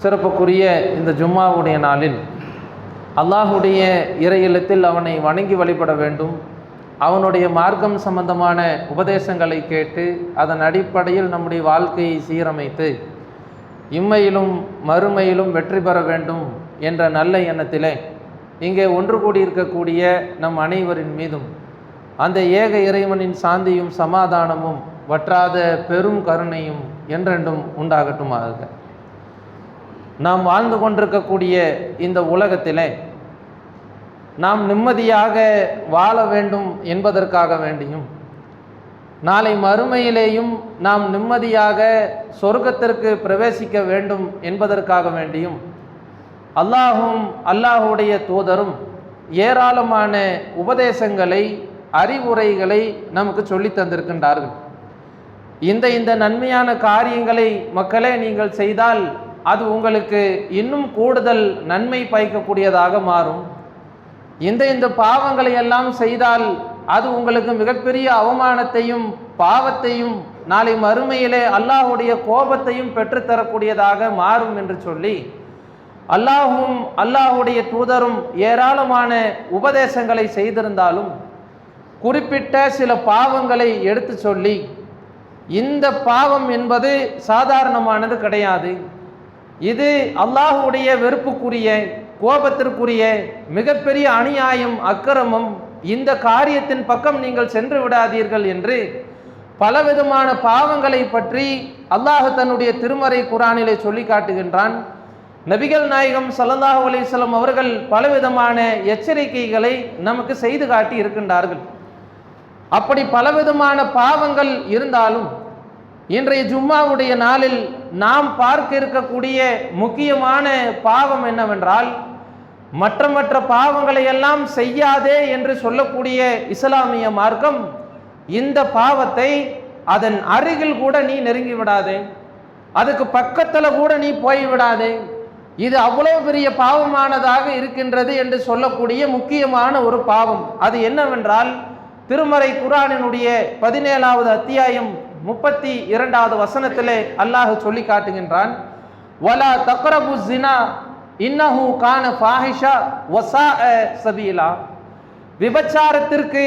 சிறப்புக்குரிய இந்த ஜும்மாவுடைய நாளில் அல்லாஹுடைய இறை இல்லத்தில் அவனை வணங்கி வழிபட வேண்டும். அவனுடைய மார்க்கம் சம்பந்தமான உபதேசங்களை கேட்டு அதன் அடிப்படையில் நம்முடைய வாழ்க்கையை சீரமைத்து இம்மையிலும் மறுமையிலும் வெற்றி பெற வேண்டும் என்ற நல்ல எண்ணத்திலே இங்கே ஒன்று கூடியிருக்கக்கூடிய நம் அனைவரின் மீதும் அந்த ஏக இறைவனின் சாந்தியும் சமாதானமும் வற்றாத பெரும் கருணையும் என்றென்றும் உண்டாகட்டுமாக. நாம் வாழ்ந்து கொண்டிருக்கக்கூடிய இந்த உலகத்திலே நாம் நிம்மதியாக வாழ வேண்டும் என்பதற்காக வேண்டியும் நாளை மறுமையிலேயும் நாம் நிம்மதியாக சொர்க்கத்திற்கு பிரவேசிக்க வேண்டும் என்பதற்காக வேண்டியும் அல்லாஹும் அல்லாஹுடைய தூதரும் ஏராளமான உபதேசங்களை அறிவுரைகளை நமக்கு சொல்லி தந்திருக்கின்றார்கள். இந்த நன்மையான காரியங்களை மக்களே நீங்கள் செய்தால் அது உங்களுக்கு இன்னும் கூடுதல் நன்மை பயக்கக்கூடியதாக மாறும். இந்த பாவங்களை எல்லாம் செய்தால் அது உங்களுக்கு மிகப்பெரிய அவமானத்தையும் பாவத்தையும் நாளை மறுமையிலே அல்லாஹுடைய கோபத்தையும் பெற்றுத்தரக்கூடியதாக மாறும் என்று சொல்லி அல்லாஹும் அல்லாஹுடைய தூதரும் ஏராளமான உபதேசங்களை செய்திருந்தாலும் குறிப்பிட்ட சில பாவங்களை எடுத்து சொல்லி இந்த பாவம் என்பது சாதாரணமானது கிடையாது, இது அல்லாஹுடைய வெறுப்புக்குரிய கோபத்திற்குரிய மிகப்பெரிய அநியாயம் அக்கிரமம், இந்த காரியத்தின் பக்கம் நீங்கள் சென்று விடாதீர்கள் என்று பலவிதமான பாவங்களை பற்றி அல்லாஹ் தன்னுடைய திருமறை குர்ஆனிலே சொல்லி காட்டுகின்றான். நபிகள் நாயகம் ஸல்லல்லாஹு அலைஹி வஸல்லம் அவர்கள் பலவிதமான எச்சரிக்கைகளை நமக்கு செய்து காட்டி இருக்கின்றார்கள். அப்படி பலவிதமான பாவங்கள் இருந்தாலும் இன்றைய ஜும்மாவுடைய நாளில் நாம் பார்க்க இருக்கக்கூடிய முக்கியமான பாவம் என்னவென்றால் மற்ற பாவங்களை எல்லாம் செய்யாதே என்று சொல்லக்கூடிய இஸ்லாமிய மார்க்கம் இந்த பாவத்தை அதன் அருகில் கூட நீ நெருங்கி விடாதே, அதுக்கு பக்கத்தில் கூட நீ போய்விடாதே, இது அவ்வளவு பெரிய பாவமானதாக இருக்கின்றது என்று சொல்லக்கூடிய முக்கியமான ஒரு பாவம். அது என்னவென்றால் திருமறை குர்ஆனினுடைய 17வது அத்தியாயம் 32வது வசனத்திலே அல்லாஹ் சொல்லி காட்டுகின்றான், வலா தக்ரபு ஸினா இன்னஹு கான ஃபாஹிஷா வஸாஅ சபீலா, விபச்சாரத்திற்கு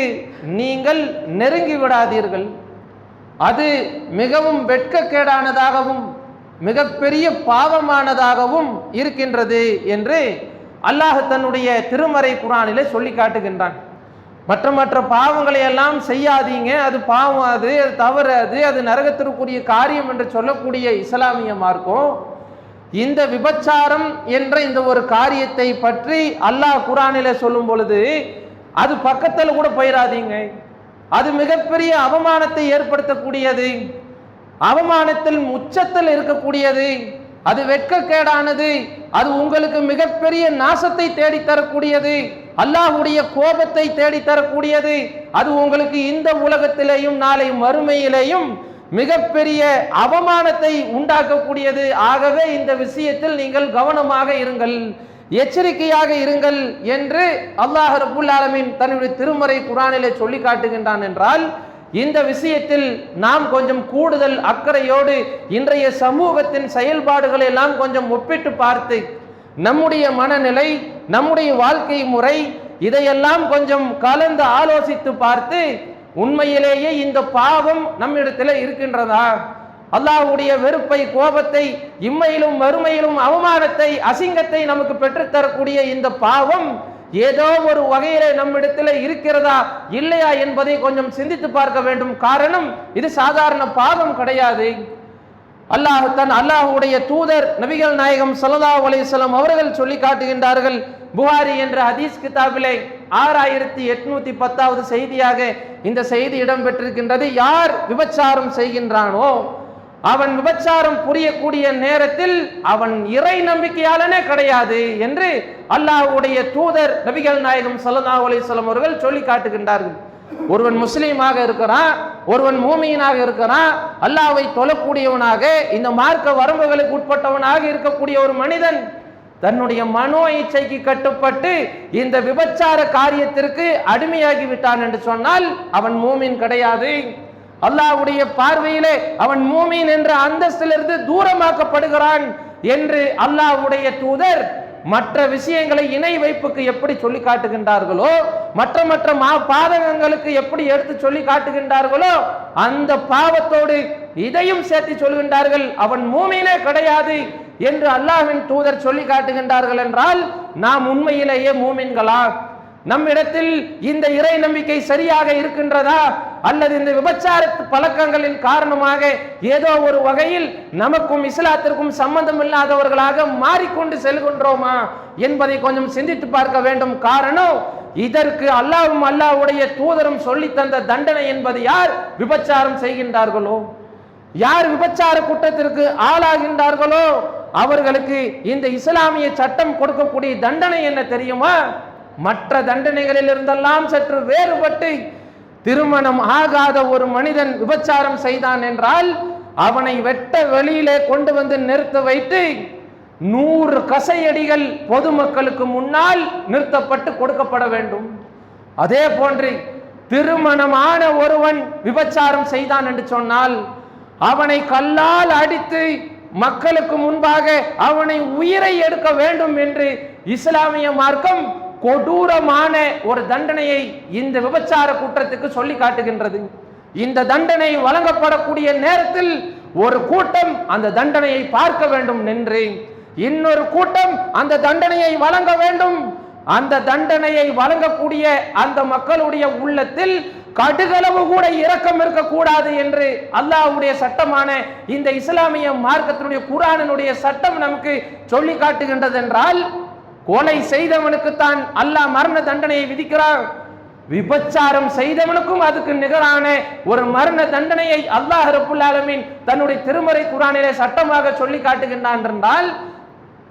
நீங்கள் நெருங்கி விடாதீர்கள், அது மிகவும் வெட்கக்கேடானதாகவும் மிகப்பெரிய பாவமானதாகவும் இருக்கின்றது என்று அல்லாஹ் தன்னுடைய திருமறை குர்ஆனிலே சொல்லி காட்டுகின்றான். மற்ற பாவங்களை எல்லாம் செய்யாதீங்க, அது பாவம், அது தவறு, அது நரகத்திற்குரிய காரியம் என்று சொல்லக்கூடிய இஸ்லாமிய மார்க்கம் இந்த விபச்சாரம் என்ற இந்த ஒரு காரியத்தை பற்றி அல்லாஹ் குர்ஆனிலே சொல்லும் பொழுது அது பக்கத்தில் கூட போயிடாதீங்க, அது மிகப்பெரிய அவமானத்தை ஏற்படுத்தக்கூடியது, அவமானத்தில் உச்சத்தில் இருக்கக்கூடியது, அது வெட்கக்கேடானது, அது உங்களுக்கு மிகப்பெரிய நாசத்தை தேடித்தரக்கூடியது, அல்லாஹுடைய கோபத்தை தேடித்தரக்கூடியது, அது உங்களுக்கு இந்த உலகத்திலேயும் நாளை மறுமையிலேயும் மிகப்பெரிய அவமானத்தை உண்டாக்கக்கூடியது. ஆகவே இந்த விஷயத்தில் நீங்கள் கவனமாக இருங்கள், எச்சரிக்கையாக இருங்கள் என்று அல்லாஹ் ரப்புல் ஆலமீன் தன்னுடைய திருமறை குர்ஆனிலே சொல்லி காட்டுகின்றான். என்றால் இந்த விஷயத்தில் நாம் கொஞ்சம் கூடுதல் அக்கறையோடு இன்றைய சமூகத்தின் செயல்பாடுகளை எல்லாம் கொஞ்சம் ஒப்பிட்டு பார்த்து நம்முடைய மனநிலை, நம்முடைய வாழ்க்கை முறை இதையெல்லாம் கொஞ்சம் கலந்து ஆலோசித்து பார்த்து உண்மையிலேயே இந்த பாவம் நம்மிடத்தில் இருக்கின்றதா, அல்லாஹ்வுடைய வெறுப்பை கோபத்தை இம்மையிலும் மறுமையிலும் அவமானத்தை அசிங்கத்தை நமக்கு பெற்றுத்தரக்கூடிய இந்த பாவம் ஏதோ ஒரு வகையிலே நம்மிடத்தில் இருக்கிறதா இல்லையா என்பதை கொஞ்சம் சிந்தித்து பார்க்க வேண்டும். காரணம் இது சாதாரண பாவம் கிடையாது. அல்லாஹுடைய தூதர் நபிகள் நாயகம் ஸல்லல்லாஹு அலைஹி வஸல்லம் அவர்கள் சொல்லி காட்டுகின்றார்கள். புகாரி என்ற ஹதீஸ் கிதாபிலே 6810வது செய்தியாக இந்த செய்தி இடம்பெற்றிருக்கின்றது. யார் விபச்சாரம் செய்கின்றானோ அவன் விபச்சாரம் புரியக்கூடிய நேரத்தில் அவன் இறை நம்பிக்கையாளனே கிடையாது என்று அல்லாஹ்வுடைய தூதர் நபிகள் நாயகம் ஸல்லல்லாஹு அலைஹி வஸல்லம் அவர்கள் சொல்லி காட்டுகின்றார்கள். ஒருவன் முஸ்லீமாக இருக்கிறான், ஒருவன் மூமினாக இருக்கிறான், அல்லாஹ்வை தொழக்கூடியவனாக இந்த மார்க்க வரம்புகளுக்கு உட்பட்டவனாக இருக்கக்கூடிய ஒரு மனிதன் தன்னுடைய மனோ இச்சைக்கு கட்டுப்பட்டு இந்த விபச்சார காரியத்திற்கு அடிமையாகி விட்டான் என்று சொன்னால் அவன் மூமின் கிடையாது. அல்லாஹ்வுடைய பார்வையிலே அவன் மூமின் என்ற அந்தஸ்திலிருந்து தூரமாக்கப்படுகிறான். என்று அல்லாஹ்வுடைய தூதர் மற்ற விஷயங்களை இணை வைப்புக்கு எப்படி சொல்லி காட்டுகின்றார்களோ, மற்ற மற்ற பாதகங்களுக்கு எப்படி எடுத்து சொல்லி காட்டுகின்றார்களோ, அந்த பாவத்தோடு இதையும் சேர்த்து சொல்கின்றார்கள், அவன் மூமினே கிடையாது என்று அல்லாஹ்வின் தூதர் சொல்லி காட்டுகின்றார்கள். என்றால் நாம் உண்மையிலேயே மூமின்களா? நம்மிடத்தில் இந்த இறை நம்பிக்கை சரியாக இருக்கின்றதா, அல்லது இந்த விபச்சார பழக்கங்களின் காரணமாக ஏதோ ஒரு வகையில் நமக்கும் இஸ்லாத்திற்கும் சம்பந்தம் இல்லாதவர்களாக மாறிக்கொண்டு செல்கின்றோமா என்பதை கொஞ்சம் சிந்தித்து பார்க்க வேண்டும். காரணம், இதற்கு அல்லாஹ்வும் அல்லாஹ்வுடைய தூதரும் சொல்லி தந்த தண்டனை என்பது யார் விபச்சாரம் செய்கின்றார்களோ, யார் விபச்சார குற்றத்திற்கு ஆளாகின்றார்களோ அவர்களுக்கு இந்த இஸ்லாமிய சட்டம் கொடுக்கக்கூடிய தண்டனை என்ன தெரியுமா? மற்ற தண்டனைகளில் இருந்தெல்லாம் சற்று வேறுபட்டு, திருமணம் ஆகாத ஒரு மனிதன் விபச்சாரம் செய்தான் என்றால் அவனை வெட்ட வெளியிலே கொண்டு வந்து நிறுத்த வைத்து 100 கசையடிகள் பொதுமக்களுக்கு முன்னால் நிறுத்தப்பட்டு கொடுக்கப்பட வேண்டும். அதே போன்று திருமணமான ஒருவன் விபச்சாரம் செய்தான் என்று சொன்னால் அவனை கல்லால் அடித்து மக்களுக்கு முன்பாக அவனை உயிரை எடுக்க வேண்டும் என்று இஸ்லாமிய மார்க்கம் கொடூரமான ஒரு தண்டனையை இந்த விபச்சார குற்றத்துக்கு சொல்லி காட்டுகின்றது. இந்த தண்டனை வழங்கப்படக்கூடிய நேரத்தில் ஒரு கூட்டம் அந்த தண்டனையை பார்க்க வேண்டும் என்று இன்னொரு கூட்டம் அந்த தண்டனையை வழங்க வேண்டும். அந்த தண்டனையை வழங்கக்கூடிய அந்த மக்களுடைய உள்ளத்தில் கடுகளவு கூட இரக்கம் இருக்கக்கூடாது என்று அல்லாஹ்வுடைய சட்டமான இந்த இஸ்லாமிய மார்க்கத்தினுடைய குர்ஆனினுடைய சட்டம் நமக்கு சொல்லி காட்டுகின்றது. என்றால் கொலை செய்தவனுக்கு தான் அல்லாஹ் மரண தண்டனையை விதிக்கிறான், விபச்சாரம் செய்தவனுக்கும் அதுக்கு நிகரான ஒரு மரண தண்டனையை அல்லாஹ் ரப்புல் ஆலமீன் தன்னுடைய திருமறை குர்ஆனிலே சட்டமாக சொல்லி காட்டுகின்றான். என்றால்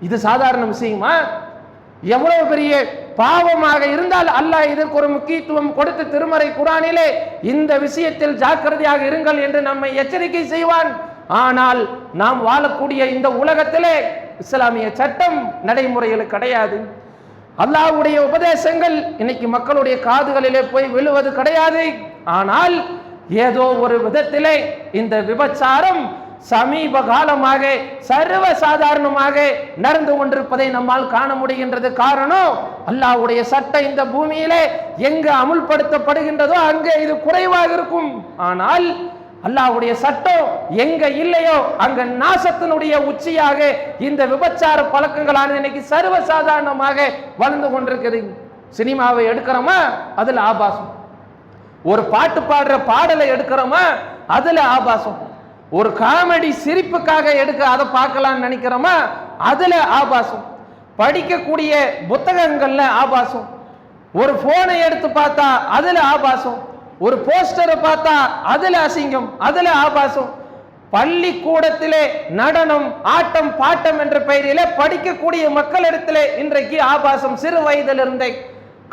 இது சாதாரண விஷயமா? எவ்வளவு பெரிய பாவமாக இருந்தால் அல்லாஹ் இதற்கு ஒரு முக்கியத்துவம் கொடுத்து திருமறை குர்ஆனிலே இந்த விஷயத்தில் ஜாக்கிரதையாக இருங்கள் என்று நம்மை எச்சரிக்கை செய்வான். ஆனால் நாம் வாழக்கூடிய இந்த உலகத்திலே இஸ்லாமிய சட்டம் நடைமுறையில் கிடையாது. அல்லாஹ்வுடைய உபதேசங்கள் இன்னைக்கு மக்களுடைய காதுகளிலே போய் விழுவது கிடையாது. ஆனால் ஏதோ ஒரு விதத்திலே இந்த விபச்சாரம் சமீப காலமாக சர்வ சாதாரணமாக நடந்து கொண்டிருப்பதை நம்மால் காண முடிகின்றது. காரணம், அல்லாஹ்வுடைய சட்டம் இந்த பூமியிலே எங்கு அமுல்படுத்தப்படுகின்றதோ அங்கே இது குறைவாக இருக்கும். ஆனால் அல்லாஹ்வுடைய சட்டம் எங்க இல்லையோ அங்க நாசத்தினுடைய உச்சியாக இந்த விபச்சார பழக்கங்களான இன்னைக்கு சர்வ சாதாரணமாக வளர்ந்து கொண்டிருக்கிறது. சினிமாவை எடுக்கிறோமா அதுல ஆபாசம், ஒரு பாட்டு பாடுற பாடலை எடுக்கிறோமா அதுல ஆபாசம், ஒரு காமெடி சிரிப்புக்காக எடுக்க அதை பார்க்கலாம்னு நினைக்கிறோமா அதுல ஆபாசம், படிக்கக்கூடிய புத்தகங்கள்ல ஆபாசம், ஒரு போனை எடுத்து பார்த்தா அதுல ஆபாசம், ஒரு போஸ்டரை பார்த்தா அதுல அசிங்கம், அதுல ஆபாசம். பள்ளிக்கூடத்திலே நடனம் ஆட்டம் பாட்டம் என்ற பெயரிலே படிக்கக்கூடிய மக்களிடத்திலே இன்றைக்கு ஆபாசம் சிறு வயதிலிருந்தே.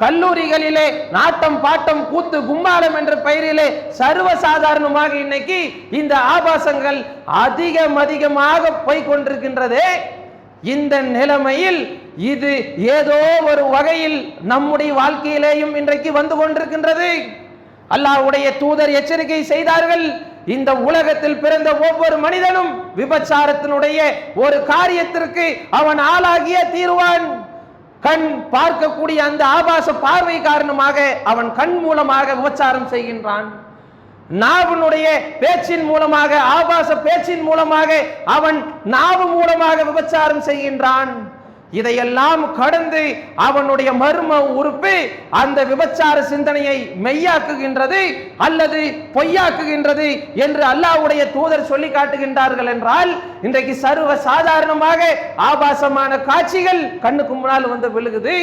கல்லூரிகளிலே நாட்டம் பாட்டம் கூத்து கும்மாளம் என்ற பெயரிலே சர்வசாதாரணமாக இன்னைக்கு இந்த ஆபாசங்கள் அதிகமாக போய்கொண்டிருக்கின்றதே. இந்த நிலைமையில் இது ஏதோ ஒரு வகையில் நம்முடைய வாழ்க்கையிலேயும் இன்றைக்கு வந்து கொண்டிருக்கின்றது. அல்லாஹ்வுடைய தூதர் எச்சரிக்கை செய்தார்கள், இந்த உலகத்தில் பிறந்த ஒவ்வொரு மனிதனும் விபச்சாரத்தினுடைய ஒரு காரியத்திற்கு அவன் ஆளாகிய தீர்வான். கண் பார்க்கக்கூடிய அந்த ஆபாச பார்வை காரணமாக அவன் கண் மூலமாக விபச்சாரம் செய்கின்றான். நாவினுடைய பேச்சின் மூலமாக ஆபாச பேச்சின் மூலமாக அவன் நாவு மூலமாக விபச்சாரம் செய்கின்றான். இதையெல்லாம் கடந்து அவனுடைய மர்ம உறுப்பு அந்த விபச்சார சிந்தனையை மெய்யாக்குகின்றது அல்லது பொய்யாக்குகின்றது என்று அல்லாஹ்வுடைய தூதர் சொல்லி காட்டுகின்றார்கள். என்றால் இன்றைக்கு சர்வ சாதாரணமாக ஆபாசமான காட்சிகள் கண்ணுக்கு முன்னால் வந்து விழுகுது,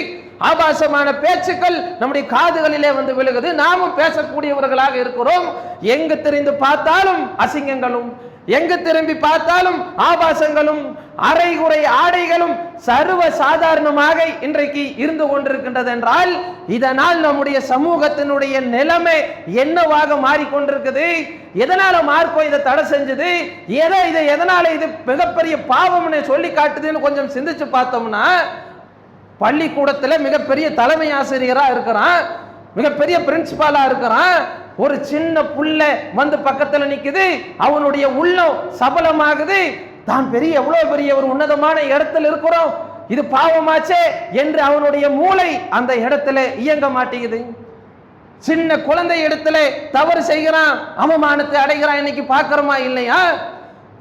ஆபாசமான பேச்சுக்கள் நம்முடைய காதுகளிலே வந்து விழுகுது. நாமும் பேசக்கூடியவர்களாக இருக்கிறோம். எங்கு தெரிந்து பார்த்தாலும் அசிங்கங்களும், எங்கு திரும்பி பார்த்தாலும் ஆபாசங்களும், அரைகுறை ஆடைகளும் சர்வ சாதாரணமாக இன்றைக்கு இருந்து கொண்டிருக்கின்றது. என்றால் இதனால் நம்முடைய சமூகத்தினுடைய நிலைமை என்னவாக மாறிக்கொண்டிருக்குது? எதனால மார்க்கம் இதை தடை செஞ்சது? எதனால இது மிகப்பெரிய பாவம்னு சொல்லி காட்டுதுன்னு கொஞ்சம் சிந்திச்சு பார்த்தோம்னா, பள்ளிக்கூடத்தில் மிகப்பெரிய தலைமை ஆசிரியரா இருக்கிறான், மிகப்பெரிய பிரின்சிபாலா இருக்கிறான், ஒரு சின்ன புள்ள வந்து பக்கத்துல நிக்குது, அவனுடைய உள்ளம் சபலமாகுது, தான் எவ்வளவு பெரிய ஒரு உன்னதமான இடத்துல இருக்கிறோம், இது பாவமாச்சே என்று அவனுடைய மூளை அந்த இடத்துல இயங்க மாட்டேங்குது. சின்ன குழந்தை இடத்துல தவறு செய்கிறான், அவமானத்தை அடைகிறான், இன்னைக்கு பார்க்கிறோமா இல்லையா?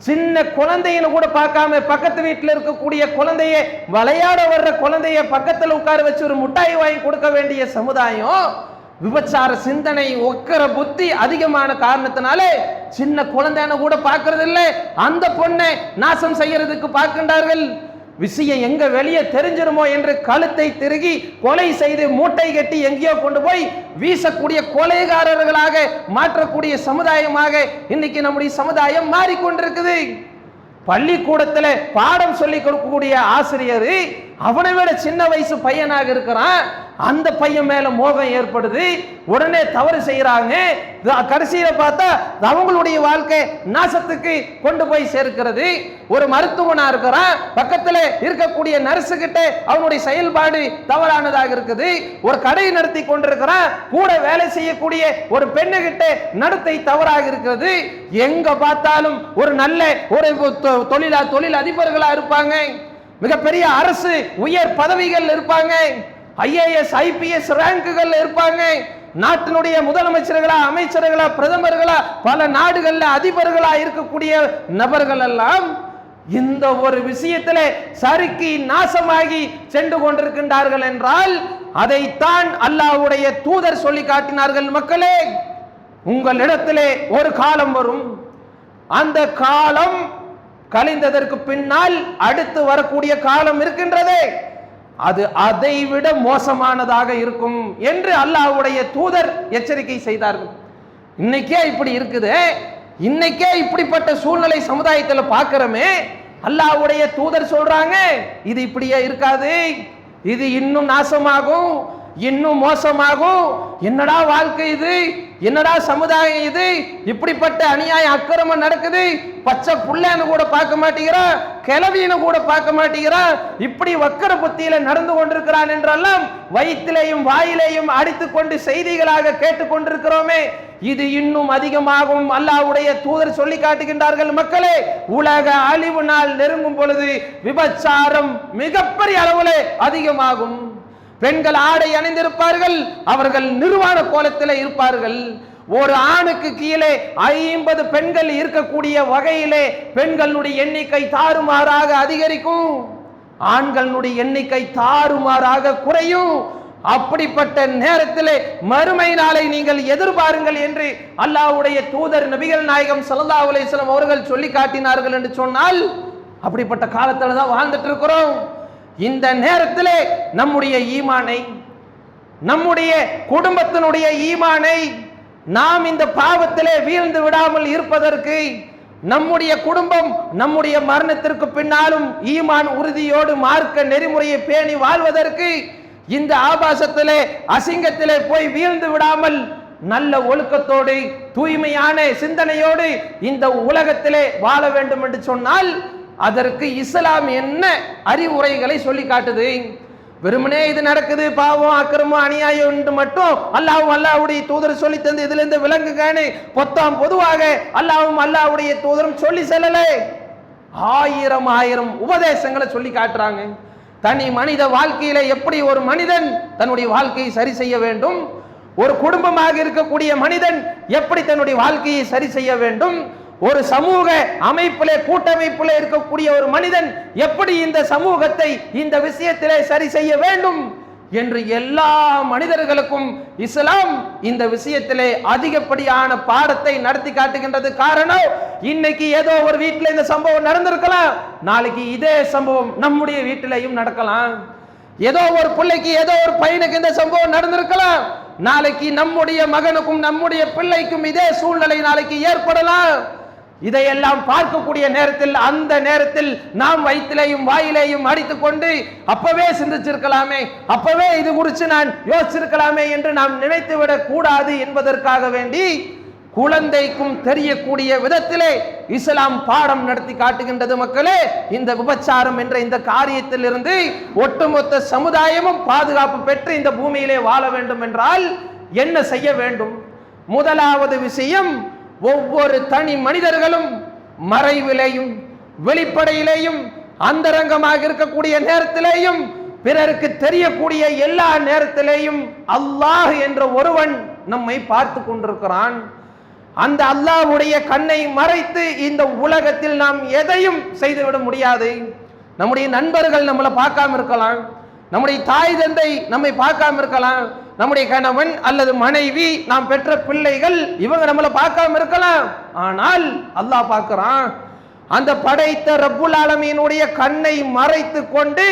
சின்ன குழந்தைன்னு கூட பார்க்காம பக்கத்து வீட்டில் இருக்கக்கூடிய குழந்தைய, விளையாட வர்ற குழந்தைய பக்கத்தில் உட்கார வச்சு ஒரு முட்டாய் வாங்கி கொடுக்க வேண்டிய சமுதாயம், விபச்சார சிந்தனை, ஒக்கர புத்தி அதிகமான காரணத்தினாலே சின்ன குழந்தைன்னு கூட பார்க்கறது இல்லை, அந்த பொண்ணை நாசம் செய்யறதுக்கு பார்க்கின்றார்கள். விஷயம் எங்க வெளியே தெரிஞ்சிருமோ என்று கழுத்தை திருகி கொலை செய்து மூட்டை கட்டி எங்கேயோ கொண்டு போய் வீசக்கூடிய கொலைகாரர்களாக மாற்றக்கூடிய சமுதாயமாக இன்னைக்கு நம்முடைய சமுதாயம் மாறிக்கொண்டிருக்குது. பள்ளிக்கூடத்தில் பாடம் சொல்லி கொடுக்கக்கூடிய ஆசிரியர் அவனை விட சின்ன வயசு பையனாக இருக்கிறான், அந்த பையன் மேல மோகம் ஏற்படுது, உடனே தவறு செய்யறாங்க, கடைசியில பார்த்தா அவங்களுடைய வாழ்க்கை நாசத்துக்கு கொண்டு போய் சேர்க்கிறது. ஒரு மருத்துவனா இருக்கிறான், பக்கத்துல இருக்கக்கூடிய நர்ஸு கிட்ட அவனுடைய செயல்பாடு தவறானதாக இருக்குது. ஒரு கடை நடத்தி கொண்டிருக்கிறான், கூட வேலை செய்யக்கூடிய ஒரு பெண்ணு கிட்ட நடத்தை தவறாக இருக்கிறது. எங்க பார்த்தாலும் ஒரு நல்ல ஒரு தொழில் அதிபர்களா இருப்பாங்க, மிகப்பெரிய அரசு உயர் பதவிகள் இருப்பாங்க, IAS IPS ரேங்குகள் இருப்பாங்க, நாட்டினுடைய முதலமைச்சர்களா அமைச்சர்களா பிரதமர்களா பல நாடுகள்ல அதிபர்களா இருக்கக்கூடிய நபர்கள் எல்லாம் இந்த ஒரு விஷயத்திலே சறுக்கி நாசமாகி சென்று கொண்டிருக்கின்றார்கள் என்றால் அதைத்தான் அல்லாஹ்வுடைய தூதர் சொல்லி காட்டினார்கள். மக்களே, உங்களிடத்திலே ஒரு காலம் வரும், அந்த காலம் கழிந்ததற்கு பின்னால் அடுத்து வரக்கூடிய காலம் இருக்கின்றதே, அது அதை விட மோசமானதாக இருக்கும் என்று அல்லாஹ்வுடைய தூதர் எச்சரிக்கை செய்தார்கள். இன்னைக்கே இப்படி இருக்குது, இன்னைக்கே இப்படிப்பட்ட சூழ்நிலை சமுதாயத்தில் பார்க்கிறோமே, அல்லாஹ்வுடைய தூதர் சொல்றாங்க இது இப்படியே இருக்காது, இது இன்னும் நாசமாகும், இன்னும் மோசமாகும். என்னடா வாழ்க்கை இது, என்னடா சமுதாயம் இது, இப்படிப்பட்ட அநியாயம் அக்கிரமம் நடக்குது, பச்சை புள்ளன்னு கூட பார்க்க மாட்டேங்கிறான், கிளவின்னு கூட பார்க்க மாட்டேங்கிறான், இப்படி வக்கர புத்தியில நடந்து கொண்டிருக்கிறான் என்றெல்லாம் வயிற்றிலேயும் வாயிலேயும் அடித்துக் கொண்டு செய்திகளாக கேட்டுக்கொண்டிருக்கிறோமே, இது இன்னும் அதிகமாகும். அல்லாஹ்வுடைய தூதர் சொல்லி காட்டுகின்றார்கள். மக்களே, உலக அழிவு நாள் நெருங்கும் பொழுது விபச்சாரம் மிகப்பெரிய அளவில் அதிகமாகும். பெண்கள் ஆடை அணிந்திருப்பார்கள், அவர்கள் நிர்வாண கோலத்தில் இருப்பார்கள். ஒரு ஆணுக்கு கீழே 50 பெண்கள் இருக்கக்கூடிய வகையிலே பெண்களுடைய எண்ணிக்கை தாறுமாறாக அதிகரிக்கும், ஆண்களுடைய எண்ணிக்கை தாறுமாறாக குறையும். அப்படிப்பட்ட நேரத்திலே மறுமை நாளை நீங்கள் எதிர்பாருங்கள் என்று அல்லாஹ்வுடைய தூதர் நபிகள் நாயகம் ஸல்லல்லாஹு அலைஹி வஸல்லம் அவர்கள் சொல்லி காட்டினார்கள் என்று சொன்னால், அப்படிப்பட்ட காலத்துல தான் வாழ்ந்துட்டு இருக்கிறோம். இந்த நேரத்திலே நம்முடைய ஈமானை, நம்முடைய குடும்பத்தினுடைய ஈமானை நாம் இந்த பாவத்திலே வீழ்ந்து விடாமல் இருப்பதற்கு, நம்முடைய குடும்பம் நம்முடைய மரணத்திற்கு பின்னாலும் ஈமான் உறுதியோடு மார்க்க நெறிமுறையை பேணி வாழ்வதற்கு, இந்த ஆபாசத்திலே அசிங்கத்திலே போய் வீழ்ந்து விடாமல் நல்ல ஒழுக்கத்தோடு தூய்மையான சிந்தனையோடு இந்த உலகத்திலே வாழ வேண்டும் என்று சொன்னால் அதற்கு இஸ்லாம் என்ன அறிவுரைகளை சொல்லி காட்டுது? வெறுமனே இது நடக்குது பாவம் அக்கிரமம் அநியாயம் என்று மட்டும் அல்லாஹ்வுடைய தூதர் சொல்லி தந்து இதுல இருந்து விளங்குகன்னு பொதுவாக அல்லாஹ்வுடைய தூதரும் சொல்லி செல்லல, ஆயிரம் உபதேசங்களை சொல்லி காட்டுறாங்க. தனி மனித வாழ்க்கையில எப்படி ஒரு மனிதன் தன்னுடைய வாழ்க்கையை சரி செய்ய வேண்டும், ஒரு குடும்பமாக இருக்கக்கூடிய மனிதன் எப்படி தன்னுடைய வாழ்க்கையை சரி செய்ய வேண்டும், ஒரு சமூக அமைப்பிலே கூட்டமைப்பிலே இருக்கக்கூடிய ஒரு மனிதன் எப்படி இந்த சமூகத்தை இந்த விஷயத்திலே சரி செய்ய வேண்டும் என்று எல்லா மனிதர்களுக்கும் இஸ்லாம் இந்த விஷயத்திலே அதிகப்படியான பாடத்தை நடத்தி காட்டுகின்றது. காரணம், இன்னைக்கு ஏதோ ஒரு வீட்டில் இந்த சம்பவம் நடந்திருக்கலாம், நாளைக்கு இதே சம்பவம் நம்முடைய வீட்டிலையும் நடக்கலாம். ஏதோ ஒரு பிள்ளைக்கு ஏதோ ஒரு பையனுக்கு இந்த சம்பவம் நடந்திருக்கலாம், நாளைக்கு நம்முடைய மகனுக்கும் நம்முடைய பிள்ளைக்கும் இதே சூழ்நிலை நாளைக்கு ஏற்படலாம். இதையெல்லாம் பார்க்கக்கூடிய நேரத்தில் அந்த நேரத்தில் நாம் வயிற்றிலேயும் வாயிலேயும் அடித்துக் கொண்டு அப்பவே சிந்திச்சிருக்கலாமே, அப்பவே இது குறித்து நான் யோசிச்சிருக்கலாமே என்று நாம் நினைத்துவிடக் கூடாது என்பதற்காக வேண்டி குழந்தைக்கும் தெரியக்கூடிய விதத்திலே இஸ்லாம் பாடம் நடத்தி காட்டுகின்றது. மக்களே, இந்த விபச்சாரம் என்ற இந்த காரியத்தில் இருந்து ஒட்டுமொத்த சமுதாயமும் பாதுகாப்பு பெற்று இந்த பூமியிலே வாழ வேண்டும் என்றால் என்ன செய்ய வேண்டும்? முதலாவது விஷயம், ஒவ்வொரு தனி மனிதர்களும் மறைவிலையும் வெளிப்படையிலேயும் அந்தரங்கமாக இருக்கக்கூடிய நேரத்திலேயும் பிறருக்கு தெரியக்கூடிய எல்லா நேரத்திலேயும் அல்லாஹ் என்ற ஒருவன் நம்மை பார்த்து கொண்டிருக்கிறான். அந்த அல்லாஹ்வுடைய கண்ணை மறைத்து இந்த உலகத்தில் நாம் எதையும் செய்துவிட முடியாது. நம்முடைய நண்பர்கள் நம்மளை பார்க்காம இருக்கலாம், நம்முடைய தாய் தந்தை நம்மை பார்க்காம இருக்கலாம், நம்முடைய கணவன் அல்லது மனைவி, நாம் பெற்ற பிள்ளைகள், இவங்க நம்மளை பார்க்காம இருக்கலாம். ஆனால் அல்லாஹ் பார்க்கிறான். அந்த படைத்த ரப்புல் ஆலமீனுடைய கண்ணை மறைத்து கொண்டு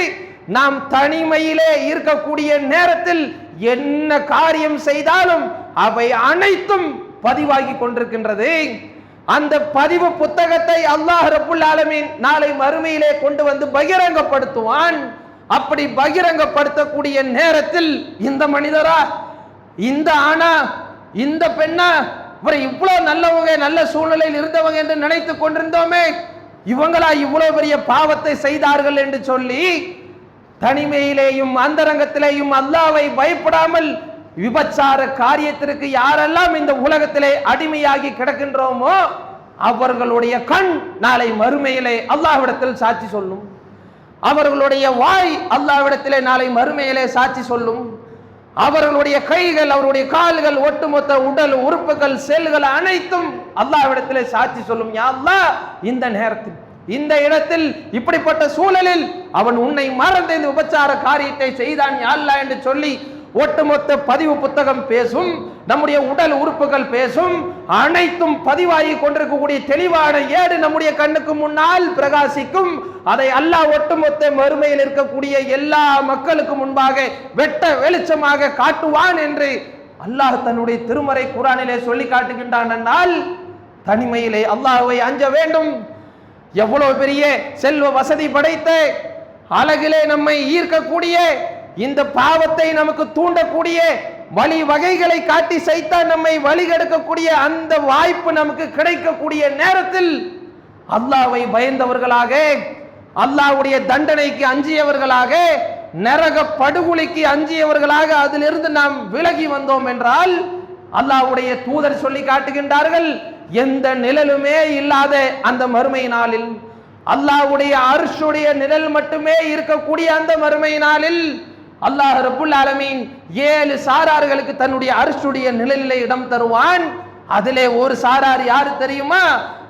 நாம் தனிமையிலே இருக்கக்கூடிய நேரத்தில் என்ன காரியம் செய்தாலும் அவை அனைத்தும் பதிவாகி கொண்டிருக்கின்றது. அந்த பதிவு புத்தகத்தை அல்லாஹ் ரப்புல் ஆலமீன் நாளை மறுமையிலே கொண்டு வந்து பகிரங்கப்படுத்துவான். அப்படி பகிரங்கப்படுத்தக்கூடிய நேரத்தில் இந்த மனிதரா, இந்த ஆணா, இந்த பெண்ணா, இவர் இவ்வளவு நல்லவங்க, நல்ல சூழ்நிலையில் இருந்தவங்க என்று நினைத்துக் கொண்டிருந்தோமே, இவங்களா இவ்வளவு பெரிய பாவத்தை செய்தார்கள் என்று சொல்லி தனிமையிலேயும் அந்தரங்கத்திலேயும் அல்லாஹ்வை பயப்படாமல் விபச்சார காரியத்திற்கு யாரெல்லாம் இந்த உலகத்திலே அடிமையாகி கிடக்கின்றோமோ அவர்களுடைய கண் நாளை மறுமையிலே அல்லாஹ்விடத்தில் சாட்சி சொல்லும். அவர்களுடைய வாய் அல்லாஹ்விடத்திலே நாளை மறுமையிலே சாட்சி சொல்லும். அவர்களுடைய கைகள், அவருடைய கால்கள், ஒட்டுமொத்த உடல் உறுப்புகள், செல்கள் அனைத்தும் அல்லாஹ்விடத்திலே சாட்சி சொல்லும். யா அல்லாஹ், இந்த நேரத்தில், இந்த இடத்தில், இப்படிப்பட்ட சூழலில் அவன் உன்னை மறந்து இந்த விபச்சார காரியத்தை செய்தான் யா அல்லாஹ் என்று சொல்லி ஒட்டுமொத்த பதிவு புத்தகம் பேசும். நம்முடைய உடல் உறுப்புகள் பேசும். அனைத்தும் பதிவாகி கொண்டிருக்கக்கூடிய தெளிவான ஏடு நம்முடைய கண்ணுக்கு முன்னால் பிரகாசிக்கும். அதை அல்லாஹ் ஒட்டுமொத்த மறுமையில் இருக்கக்கூடிய எல்லா மக்களுக்கு முன்பாக வெட்ட வெளிச்சமாக காட்டுவான் என்று அல்லாஹ் தன்னுடைய திருமறை குர்ஆனிலே சொல்லி காட்டுகின்றான். என்றால் தனிமையிலே அல்லாஹ்வை அஞ்ச வேண்டும். எவ்வளவு பெரிய செல்வ வசதி படைத்த, அழகிலே நம்மை ஈர்க்கக்கூடிய, இந்த பாவத்தை நமக்கு தூண்டக்கூடிய வழி வகைகளை காட்டி சைத்தான் நம்மை வழிகெடுக்கக்கூடிய அந்த வாய்ப்பு நமக்கு கிடைக்கக்கூடிய நேரத்தில் அல்லாஹ்வை பயந்தவர்களாக, அல்லாஹ்வுடைய தண்டனைக்கு அஞ்சியவர்களாக, நரக படுகொலைக்கு அஞ்சியவர்களாக அதிலிருந்து நாம் விலகி வந்தோம் என்றால் அல்லாஹ்வுடைய தூதர் சொல்லி காட்டுகின்றார்கள், எந்த நிழலுமே இல்லாத அந்த மறுமை நாளில், அல்லாஹ்வுடைய அர்ஷுடைய நிழல் மட்டுமே இருக்கக்கூடிய அந்த மறுமை நாளில் அல்லாஹ் ரப்புல் ஆலமீன் 7 சாரார்களுக்கு தன்னுடைய அர்ஷுடைய நிழலிலே இடம் தருவான். அதிலே ஒரு சாரார் யாரு தெரியுமா?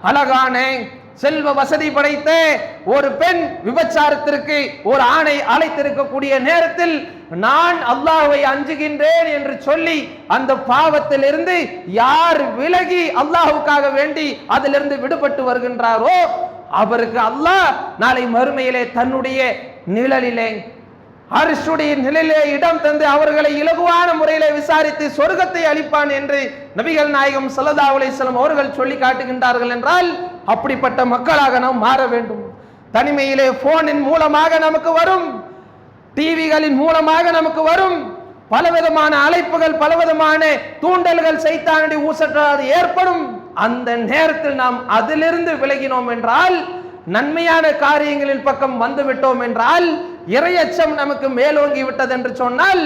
அழகான செல்வ வசதி படைத்த ஒரு பெண் விபச்சாரத்திற்கு ஒரு ஆணை அழைத்திருக்கக்கூடிய நேரத்தில் நான் அல்லாஹ்வை அஞ்சுகின்றேன் என்று சொல்லி அந்த பாவத்திலிருந்து யார் விலகி அல்லாஹ்வுக்காக வேண்டி அதிலிருந்து விடுபட்டு வருகின்றாரோ அவருக்கு அல்லாஹ் நாளை மறுமையிலே தன்னுடைய நிழலிலே, அர்ஷுடைய நிழலிலே இடம் தந்து அவர்களை இலகுவான முறையிலே விசாரித்து சொர்க்கத்தை அளிப்பான் என்று நபிகள் நாயகம் ஸல்லல்லாஹு அலைஹி வஸல்லம் அவர்கள் சொல்லி காட்டுகின்றார்கள். என்றால் அப்படிப்பட்ட மக்களாக நாம் மாற வேண்டும். தனிமையிலே போனின் மூலமாக நமக்கு வரும், டிவிகளின் மூலமாக நமக்கு வரும் பலவிதமான அழைப்புகள், பலவிதமான தூண்டல்கள், சைத்தானுடைய ஊசற்றாது ஏற்படும். அந்த நேரத்தில் நாம் அதிலிருந்து விலகினோம் என்றால், நன்மையான காரியங்களின் பக்கம் வந்து விட்டோம் என்றால், இறையச்சம் நமக்கு மேலோங்கி விட்டது என்று சொன்னால்,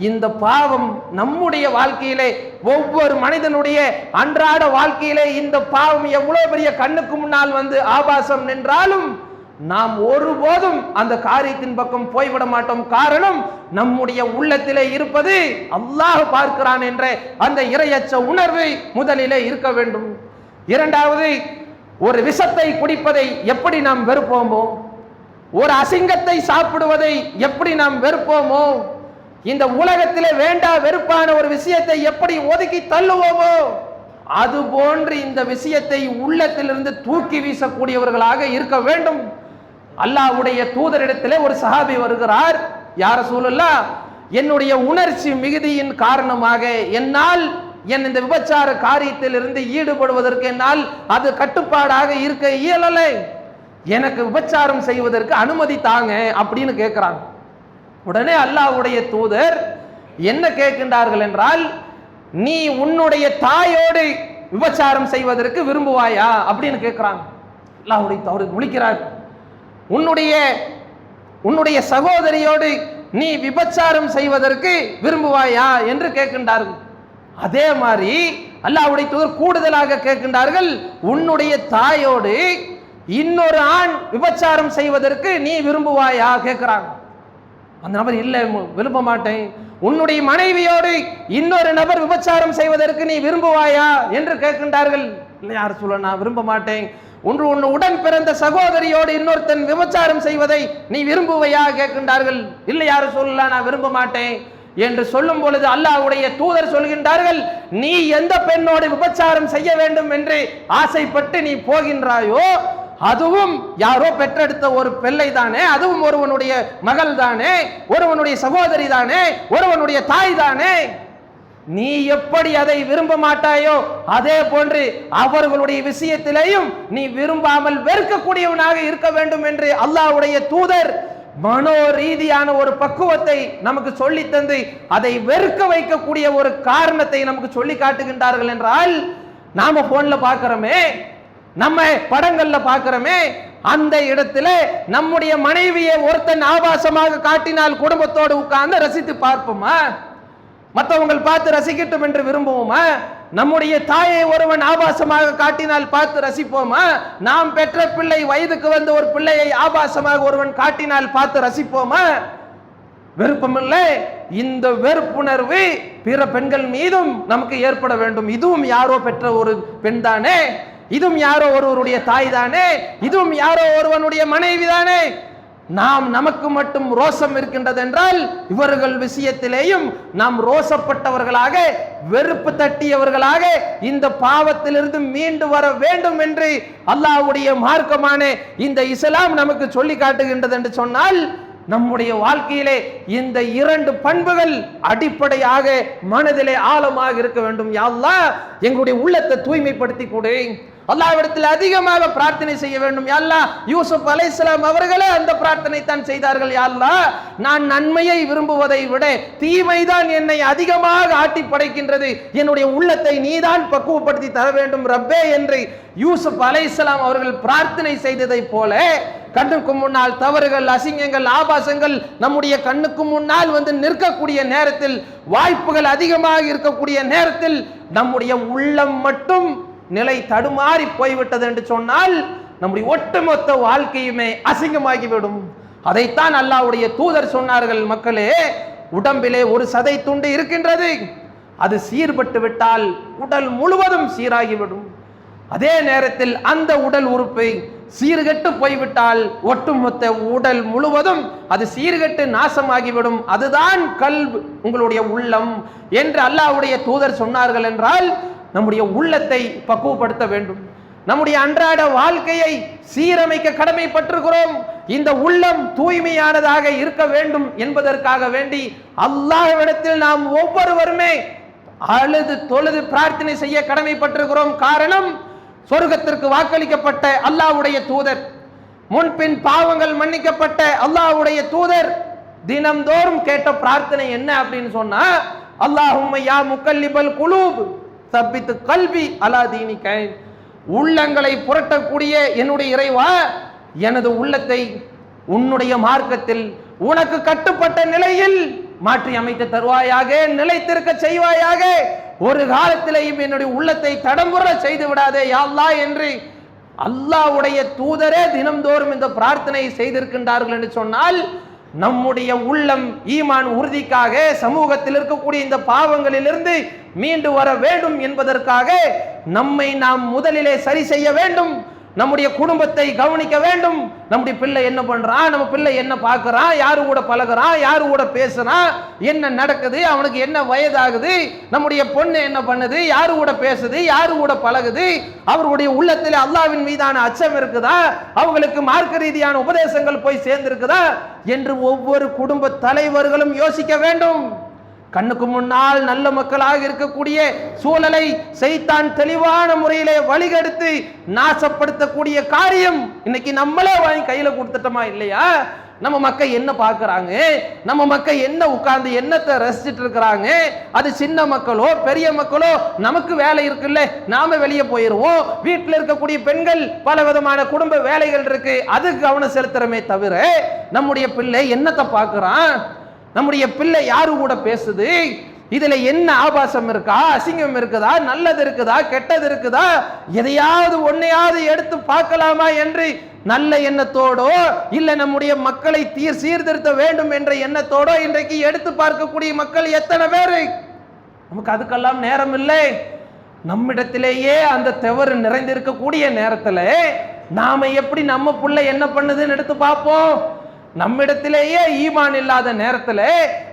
இந்த பாவம் நம்முடைய வாழ்க்கையிலே, ஒவ்வொரு மனிதனுடைய அன்றாட வாழ்க்கையிலே இந்த பாவம் எவ்வளவு பெரிய கண்ணுக்கு முன்னால் வந்து ஆபாசம் நின்றாலும் நாம் ஒருபோதும் அந்த காரியத்தின் பக்கம் போய்விட மாட்டோம். காரணம், நம்முடைய உள்ளத்திலே இருப்பது அல்லாஹ் பார்க்கிறான் என்ற அந்த இறையச்ச உணர்வு முதலிலே இருக்க வேண்டும். இரண்டாவது, ஒரு விஷத்தை குடிப்பதை எப்படி நாம் வெறுப்போமோ, ஒரு அசிங்கத்தை சாப்பிடுவதை எப்படி நாம் வெறுப்போமோ, இந்த உலகத்திலே வேண்டா வெறுப்பான ஒரு விஷயத்தை எப்படி ஒதுக்கி தள்ளுவோமோ, அது போன்று இந்த விஷயத்தை உள்ளத்திலிருந்து தூக்கி வீசக்கூடியவர்களாக இருக்க வேண்டும். அல்லாஹ்வுடைய தூதரிடத்திலே ஒரு சஹாபி வருகிறார். யா ரசூலுல்லாஹ், என்னுடைய உணர்ச்சி மிகுதியின் காரணமாக என்னால் இந்த விபச்சார காரியத்தில் இருந்து ஈடுபடுவதற்கு என்னால் அது கட்டுப்பாடாக இருக்க இயலலை, எனக்கு விபச்சாரம் செய்வதற்கு அனுமதி தாங்க அப்படின்னு கேட்கிறாங்க. உடனே அல்லாஹ்வுடைய தூதர் என்ன கேட்கின்றார்கள் என்றால், நீ உன்னுடைய தாயோடு விபச்சாரம் செய்வதற்கு விரும்புவாயா அப்படின்னு கேட்கிறாங்க. அல்லாஹ்வுடைய தூதர் முழிக்கிறார். உன்னுடைய சகோதரியோடு நீ விபச்சாரம் செய்வதற்கு விரும்புவாயா என்று கேட்கின்றார்கள். அதே மாதிரி அல்லாஹ்வுடைய தூதர் கூடுதலாக கேட்கின்றார்கள், உன்னுடைய தாயோடு இன்னொரு ஆண் விபச்சாரம் செய்வதற்கு நீ விரும்புவாயா கேட்கிறாங்க. அந்த நபர் இல்லை, விரும்ப மாட்டேன். உன்னுடைய மனைவியோடு இன்னொரு நபர் விபச்சாரம் செய்வதற்கு நீ விரும்புவாயா என்று கேட்கின்றார்கள். இல்லை யார் சொல்ல, நான் விரும்ப மாட்டேன். உன் உடன் பிறந்த சகோதரியோடு இன்னொருத்தன் விபச்சாரம் செய்வதை நீ விரும்புவையா கேட்கின்றார்கள். இல்லை யாரு சொல்லலாம், நான் விரும்ப மாட்டேன் என்று சொல்லும் பொழுது அல்லாஹ்வுடைய தூதர் சொல்கின்றார்கள், நீ எந்த பெண்ணோடு விபச்சாரம் செய்ய வேண்டும் என்று ஆசைப்பட்டு நீ போகின்றாயோ அதுவும் யாரோ பெற்றெடுத்த ஒரு பிள்ளை தானே, அதுவும் ஒருவனுடைய மகள் தானே, ஒருவனுடைய சகோதரி தானே, ஒருவனுடைய தாய் தானே. நீ எப்படி அதை விரும்ப மாட்டாயோ அதே போன்று அவர்களுடைய விஷயத்திலேயும் நீ விரும்பாமல் வெறுக்கக்கூடியவனாக இருக்க வேண்டும் என்று அல்லாஹ்வுடைய தூதர் மனோ ரீதியான ஒரு பக்குவத்தை நமக்கு சொல்லி தந்து அதை வெறுக்க வைக்கக்கூடிய ஒரு காரணத்தை நமக்கு சொல்லி காட்டுகின்றார்கள். என்றால் நாம போன்ல பார்க்கிறோமே, நம்ம படங்கள்ல பார்க்கிறோமே, அந்த இடத்துல நம்முடைய மனைவியை ஒருத்தன் ஆபாசமாக காட்டினால் குடும்பத்தோடு உட்கார்ந்து ரசித்து பார்ப்போமா? மற்றவங்க பார்த்து ரசிக்கட்டும் என்று விரும்புவோமா? நம்முடைய தாயை ஒருவன் ஆபாசமாக காட்டினால் பார்த்து ரசிப்போமா? நாம் பெற்ற பிள்ளை வயதுக்கு வந்த ஒரு பிள்ளையை ஆபாசமாக ஒருவன் காட்டினால் பார்த்து ரசிப்போமா? விருப்பமில்லை. இந்த வெறுப்புணர்வு பிற பெண்கள் மீதும் நமக்கு ஏற்பட வேண்டும். இதுவும் யாரோ பெற்ற ஒரு பெண் தானே, இதுவும் யாரோ ஒருவருடைய தாய் தானே, இதுவும் யாரோ ஒருவனுடைய மனைவி தானே. நாம் நமக்கு மட்டும் ரோசம் இருக்கின்றது என்றால் இவர்கள் விஷயத்திலேயும் நாம் ரோசப்பட்டவர்களாக, வெறுப்பு தட்டியவர்களாக இந்த பாவத்திலிருந்து மீண்டு வர வேண்டும் என்று அல்லாஹ்வுடைய மார்க்கமான இந்த இஸ்லாம் நமக்கு சொல்லி காட்டுகின்றது என்று சொன்னால், நம்முடைய வாழ்க்கையிலே இந்த இரண்டு பண்புகள் அடிப்படையாக மனதிலே ஆழமாக இருக்க வேண்டும். யா அல்லாஹ், எங்களுடைய உள்ளத்தை தூய்மைப்படுத்தி கொடு. அல்லாஹ்விடத்தில் அதிகமாக பிரார்த்தனை செய்ய வேண்டும். யா அல்லாஹ், யூசுப் அலைஹிஸ்ஸலாம் அவர்களே அந்த பிரார்த்தனை தான் செய்தார்கள். யா அல்லாஹ், நான் நன்மையை விரும்புவதை விட தீமைதான் என்னை அதிகமாக ஆட்டி படைக்கின்றது, என்னுடைய உள்ளத்தை நீதான் பக்குவப்படுத்தி தர வேண்டும் ரப்பே என்று யூசுப் அலைஹிஸ்ஸலாம் அவர்கள் பிரார்த்தனை செய்ததை போல கண்ணுக்கு முன்னால் தவறுகள், அசிங்கங்கள், ஆபாசங்கள் நம்முடைய கண்ணுக்கு முன்னால் வந்து நிற்கக்கூடிய நேரத்தில், வாய்ப்புகள் அதிகமாக இருக்கக்கூடிய நேரத்தில் நம்முடைய உள்ளம் மட்டும் நிலை தடுமாறி போய்விட்டது என்று சொன்னால் நம்முடைய ஒட்டுமொத்த வாழ்க்கையுமே அசிங்கமாகிவிடும். அதைத்தான் அல்லாஹ்வுடைய தூதர் சொன்னார்கள், மக்களே, உடம்பிலே ஒரு சதை துண்டு இருக்கின்றது, அது சீர்பட்டு விட்டால் உடல் முழுவதும் சீராகிவிடும். அதே நேரத்தில் அந்த உடல் உறுப்பை சீர்கெட்டு போய்விட்டால் ஒட்டுமொத்த உடல் முழுவதும் அது சீர்கெட்டு நாசமாகிவிடும். அதுதான் கல்ப், உங்களுடைய உள்ளம் என்று அல்லாஹ்வுடைய தூதர் சொன்னார்கள். என்றால் நம்முடைய உள்ளத்தை பக்குவப்படுத்த வேண்டும், நம்முடைய அன்றாட வாழ்க்கையை சீரமைக்க கடமைப்பட்டிருக்கிறோம். இந்த உள்ளம் தூய்மையானதாக இருக்க வேண்டும் என்பதற்காக வேண்டி அல்லாஹ்விடத்தில் நாம் ஒவ்வொருவருமே அழுது தொழுது பிரார்த்தனை செய்ய கடமைப்பட்டிருக்கிறோம். காரணம், சொர்க்கத்திற்கு வாக்களிக்கப்பட்ட அல்லாஹ்வுடைய தூதர், முன்பின் பாவங்கள் மன்னிக்கப்பட்ட அல்லாஹ்வுடைய தூதர் தினம்தோறும் கேட்ட பிரார்த்தனை என்ன அப்படின்னு சொன்னா, அல்லாஹும்ம யா முகல்லிபல் குலூப் சப்பித்து கல்வி அலா தீனிக, உள்ளங்களை புரட்டக்கூடிய என்னுடைய இறைவா, எனது உள்ளத்தை உன்னுடைய மார்க்கத்தில் உனக்கு கட்டுப்பட்ட நிலையில் மாற்றி அமைத்து தருவாயாக, நிலைத்திருக்க செய்வாயாக, ஒரு காலத்திலேயும் என்னுடைய உள்ளத்தை தடம்புற செய்து விடாதே யா அல்லாஹ் என்று அல்லாஹ்வுடைய தூதரே தினம்தோறும் இந்த பிரார்த்தனை செய்திருக்கின்றார்கள் என்று சொன்னால், நம்முடைய உள்ளம் ஈமான் உறுதிக்காக சமூகத்தில் இருக்கக்கூடிய இந்த பாவங்களிலிருந்து மீண்டு வர வேண்டும் என்பதற்காக நம்மை நாம் முதலிலே சரி செய்ய வேண்டும். நம்முடைய குடும்பத்தை கவனிக்க வேண்டும். நம்முடைய பிள்ளை என்ன பண்றான், நம்ம பிள்ளை என்ன பார்க்கறான், யாரு கூட பழகுறான், யாரு கூட பேசுறான், என்ன நடக்குது, அவனுக்கு என்ன வயதாகுது, நம்முடைய பொண்ணு என்ன பண்ணுது, யாரு கூட பேசுது, யாரு கூட பழகுது, அவருடைய உள்ளத்தில் அல்லாஹ்வின் மீதான அச்சம் இருக்குதா, அவங்களுக்கு மார்க்க ரீதியான உபதேசங்கள் போய் சேர்ந்திருக்குதா என்று ஒவ்வொரு குடும்ப தலைவர்களும் யோசிக்க வேண்டும். கண்ணுக்கு முன்னால் நல்ல மக்களாக இருக்கக்கூடிய சூழலை சைத்தான் தெளிவான முறையிலே வழிகெடுத்து நாசப்படுத்தக்கூடிய காரியம் இன்னைக்கு நம்மளே வாங்கி கையில கொடுத்துட்டோமா இல்லையா? நம்ம மக்கள் என்ன பார்க்கறாங்க, நம்ம மக்கள் என்ன உட்கார்ந்து என்னத்தை ரசிச்சுட்டு இருக்கிறாங்க, அது சின்ன மக்களோ பெரிய மக்களோ நமக்கு வேலை இருக்குல்ல, நாம வெளியே போயிருவோம். வீட்டில் இருக்கக்கூடிய பெண்கள் பல விதமான குடும்ப வேலைகள் இருக்கு, அதுக்கு கவனம் செலுத்துறமே தவிர நம்முடைய பிள்ளை என்னத்தை பார்க்கறான், நம்முடைய பிள்ளை யாரு கூட பேசுது, இதுல என்ன ஆபாசம் இருக்கா, அசிங்கம் இருக்குதா, நல்லது இருக்குதா, கெட்டது இருக்குதா, எதையாவது ஒன்னையாவது எடுத்து பார்க்கலாமா என்று நல்ல எண்ணத்தோடோ இல்ல நம்முடைய மக்களை சீர்திருத்த வேண்டும் என்ற எண்ணத்தோடோ இன்றைக்கு எடுத்து பார்க்கக்கூடிய மக்கள் எத்தனை பேரு? நமக்கு அதுக்கெல்லாம் நேரம் இல்லை. நம்மிடத்திலேயே அந்த தவறு நிறைந்திருக்கக்கூடிய நேரத்துல நாம எப்படி நம்ம புள்ள என்ன பண்ணுதுன்னு எடுத்து பார்ப்போம். நம்மிடத்திலேயே ஈமான் இல்லாத நேரத்துல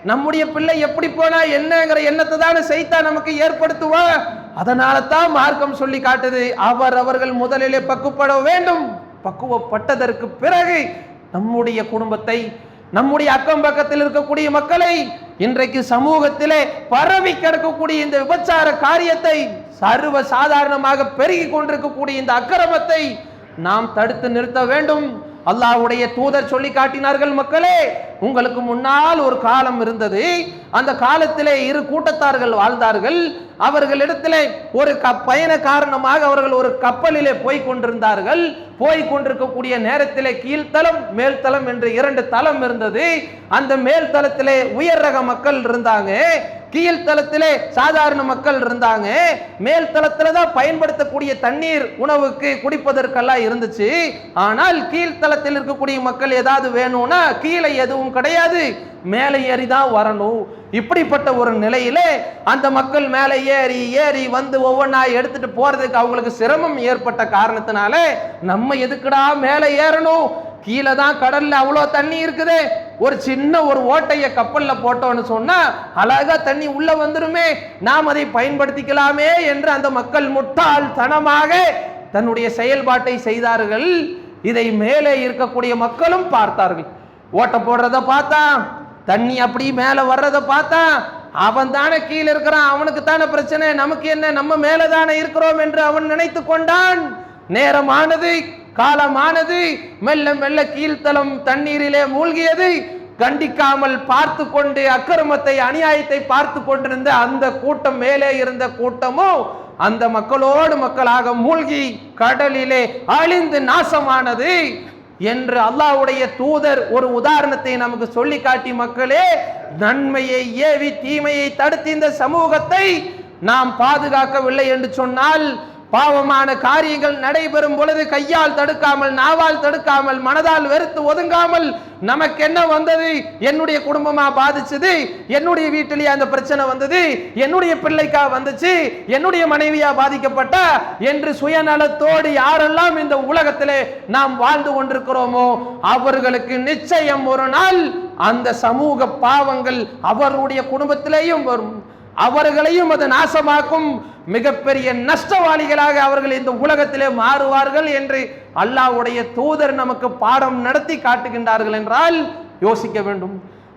நம்முடைய பிள்ளை எப்படி போனா என்னங்கிற எண்ணத்தை தானே சைத்தான் நமக்கு ஏற்படுத்துவா. அதனால தான் மார்க்கம் சொல்லி காட்டுது, அவர்கள் முதலிலே பக்குவப்பட வேண்டும். பக்குவப்பட்டதற்கு பிறகு நம்முடைய குடும்பத்தை, நம்முடைய அக்கம் பக்கத்தில் இருக்கக்கூடிய மக்களை, இன்றைக்கு சமூகத்திலே பரவி கிடக்கக்கூடிய இந்த விபச்சார காரியத்தை, சர்வ சாதாரணமாக பெருகி கொண்டிருக்கக்கூடிய இந்த அக்கிரமத்தை நாம் தடுத்து நிறுத்த வேண்டும். அல்லாஹ்வுடைய தூதர் சொல்லி காட்டினார்கள், மக்களே உங்களுக்கு முன்னால் ஒரு காலம் இருந்தது, அந்த காலத்திலே இரு கூட்டத்தார்கள் வாழ்ந்தார்கள். அவர்களிடத்திலே ஒரு பயண காரணமாக அவர்கள் ஒரு கப்பலிலே போய் கொண்டிருந்தார்கள். போய் கொண்டிருக்கக்கூடிய நேரத்திலே கீழ்த்தளம் மேல்தளம் என்று இரண்டு தளம் இருந்தது. அந்த மேல் தளத்திலே உயர் ரக மக்கள் இருந்தாங்க, கீழ்த்தளத்திலே சாதாரண மக்கள் இருந்தாங்க. மேல் தளத்துல தான் பயன்படுத்தக்கூடிய தண்ணீர் உணவுக்கு குடிப்பதற்கெல்லாம் இருந்துச்சு. ஆனால் கீழ்த்தளத்தில் இருக்கக்கூடிய மக்கள் ஏதாவது வேணும்னா கீழே எதுவும் கிடையாது, மேலே ஏறிதான் வரணும். இப்படிப்பட்ட ஒரு நிலையிலே அந்த மக்கள் மேலே ஏறி ஏறி வந்து ஒவ்வொன்றா எடுத்துட்டு போறதுக்கு அவங்களுக்கு சிரமம் ஏற்பட்ட காரணத்தினால, நம்ம எதுக்குடா மேலே ஏறணும், கீழே தான் கடல்ல அவ்வளோ தண்ணி இருக்குது, ஒரு சின்ன ஒரு ஓட்டைய கப்பல்ல போட்டோன்னு சொன்னா அழகா தண்ணி உள்ள வந்துருமே, நாம் அதை பயன்படுத்திக்கலாமே என்று அந்த மக்கள் முட்டாள்தனமாக தன்னுடைய செயல்பாட்டை செய்தார்கள். இதை மேலே இருக்கக்கூடிய மக்களும் பார்த்தார்கள். ஓட்ட போடுறத பார்த்தா, தண்ணி அப்படி மேல வர்றத பார்த்தா, அவன் தானே கீழே இருக்கிறான், அவனுக்கு தானே பிரச்சனை, நமக்கு என்ன, நம்ம மேல தானே இருக்கிறோம் என்று அவன் நினைத்து கொண்டான். நேரமானது, காலமானது, மெல்ல மெல்ல கீழ்த்தளம் தண்ணீரிலே மூழ்கியது. கண்டிக்காமல் பார்த்து கொண்டு அக்கிரமத்தை அநியாயத்தை பார்த்து கொண்டிருந்த அந்த கூட்டம், மேலே இருந்த கூட்டமும் அந்த மக்களோடு மக்களாக மூழ்கி கடலிலே அழிந்து நாசமானது என்று அல்லாஹ்வுடைய தூதர் ஒரு உதாரணத்தை நமக்கு சொல்லி காட்டி, மக்களே நன்மையை ஏவி தீமையை தடுத்து இந்த சமூகத்தை நாம் பாதுகாக்கவில்லை என்று சொன்னால், பாவமான காரியங்கள் நடைபெறும் பொழுது கையால் தடுக்காமல், நாவால் தடுக்காமல், மனதால் வெறுத்து ஒதுங்காமல், நமக்கு என்ன வந்தது, என்னுடைய குடும்பமா பாதிச்சது, என்னுடைய வீட்டிலேயே அந்த பிரச்சனை வந்தது, என்னுடைய பிள்ளைக்கா வந்துச்சு, என்னுடைய மனைவியா பாதிக்கப்பட்டா என்று சுயநலத்தோடு யாரெல்லாம் இந்த உலகத்திலே நாம் வாழ்ந்து கொண்டிருக்கிறோமோ அவர்களுக்கு நிச்சயம் ஒரு நாள் அந்த சமூக பாவங்கள் அவர்களுடைய குடும்பத்திலேயும் வரும், அவர்களையும் அது நாசமாக்கும், மிகப்பெரிய நஷ்டவாளிகளாக அவர்கள் இந்த உலகத்திலே மாறுவார்கள் என்று அல்லாஹ்வுடைய தூதர் நமக்கு பாடம் நடத்தி காட்டுகின்றார்கள் என்றால் யோசிக்க வேண்டும்,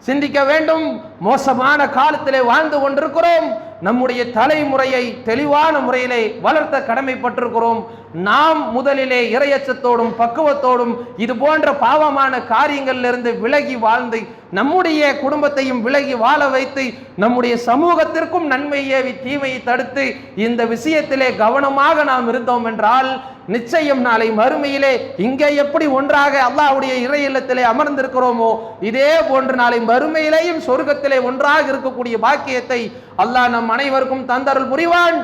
சிந்திக்க வேண்டும். மோசமான காலத்திலே வாழ்ந்து கொண்டிருக்கிறோம். நம்முடைய தலைமுறையை தெளிவான முறையிலே வளர்த்த கடமைப்பட்டிருக்கிறோம். நாம் முதலிலே இறையச்சத்தோடும் பக்குவத்தோடும் இது போன்ற பாவமான காரியங்களிலிருந்து விலகி வாழ்ந்து நம்முடைய குடும்பத்தையும் விலகி வாழ வைத்து நம்முடைய சமூகத்திற்கும் நன்மை ஏவி தீமையை தடுத்து இந்த விஷயத்திலே கவனமாக நாம் இருந்தோம் என்றால் நிச்சயம் நாளை மறுமையிலே இங்கே எப்படி ஒன்றாக அல்லாஹ்வுடைய இறை இல்லத்திலே அமர்ந்திருக்கிறோமோ இதே போன்று நாளை மறுமையிலேயும் சொர்க்கத்திலே ஒன்றாக இருக்கக்கூடிய பாக்கியத்தை அல்லாஹ் நம் அனைவருக்கும் தந்தருள் புரிவான்.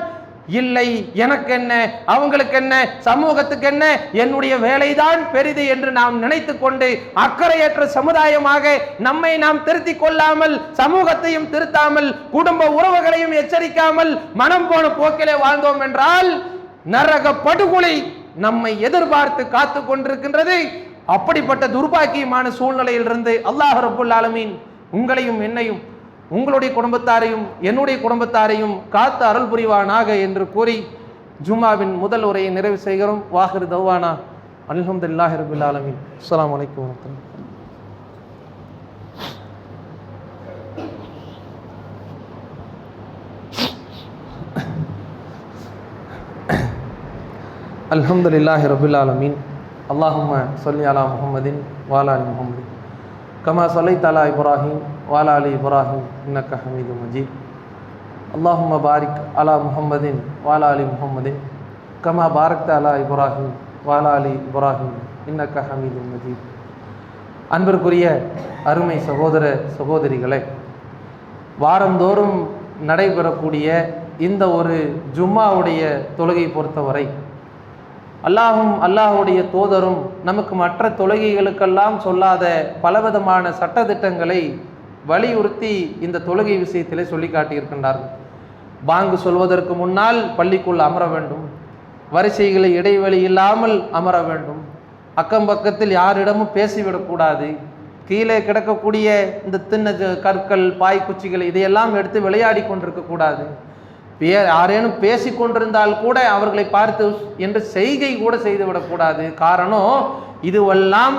இல்லை எனக்கு என்ன, அவங்களுக்கு என்ன, சமூகத்துக்கு என்ன, என்னுடைய வேலைதான் பெரிது என்று நாம் நினைத்து கொண்டு அக்கறையற்ற சமுதாயமாக நம்மை நாம் திருத்திக் கொள்ளாமல், சமூகத்தையும் திருத்தாமல், குடும்ப உறவுகளையும் எச்சரிக்காமல் மனம் போன போக்கிலே வாழ்ந்தோம் என்றால் நரக படுகொலை நம்மை எதிர்பார்த்து காத்து கொண்டிருக்கின்றது. அப்படிப்பட்ட துர்பாக்கியமான சூழ்நிலையிலிருந்து அல்லாஹ் ரப்புல் ஆலமீன் உங்களையும் என்னையும், உங்களுடைய குடும்பத்தாரையும் என்னுடைய குடும்பத்தாரையும் காத்து அருள் புரிவானாக என்று கூறி ஜும்மாவின் முதல் உரையை நிறைவு செய்கிறோம். வாஹிர் தவ்வானா அல்ஹம்துலில்லாஹி ரப்பில் ஆலமீன். அஸ்ஸலாமு அலைக்கும் வரஹ்மத்துல்லாஹி. அல்ஹம்துலில்லாஹி ரப்பில் ஆலமீன். அல்லாஹும்ம ஸல்லி அலா முஹம்மதின் வஅலா ஆலி முஹம்மதின் கமா ஸல்லைத அலா இப்ராஹீம் வஅலா ஆலி இப்ராஹீம் இன்னக ஹமீதும் மஜீத். அல்லாஹும்ம பாரிக் அலா முஹம்மதின் வஅலா ஆலி முஹம்மதின் கமா பாரக்த அலா இப்ராஹீம் வஅலா ஆலி இப்ராஹீம் இன்னக ஹமீதும் மஜீத். அன்பிற்குரிய அருமை சகோதர சகோதரிகளே, வாரந்தோறும் நடைபெறக்கூடிய இந்த ஒரு ஜும்மாவுடைய தொழுகை பொறுத்தவரை அல்லாஹுடைய தூதரும் நமக்கு மற்ற தொழுகைகளுக்கெல்லாம் சொல்லாத பலவிதமான சட்டதிட்டங்களை வலியுறுத்தி இந்த தொழுகை விஷயத்திலே சொல்லி காட்டியிருக்கின்றார்கள். பாங்கு சொல்வதற்கு முன்னால் பள்ளிக்குள் அமர வேண்டும், வரிசைகளை இடைவெளி இல்லாமல் அமர வேண்டும், அக்கம் பக்கத்தில் யாரிடமும் பேசிவிடக்கூடாது, கீழே கிடக்கக்கூடிய இந்த தின்ன கற்கள் பாய்க்குச்சிகள் இதையெல்லாம் எடுத்து விளையாடி கொண்டிருக்கக்கூடாது, யாரேனும் பேசி கொண்டிருந்தால் கூட அவர்களை பார்த்து என்று செய்கை கூட செய்துவிடக்கூடாது. காரணம், இதுவெல்லாம்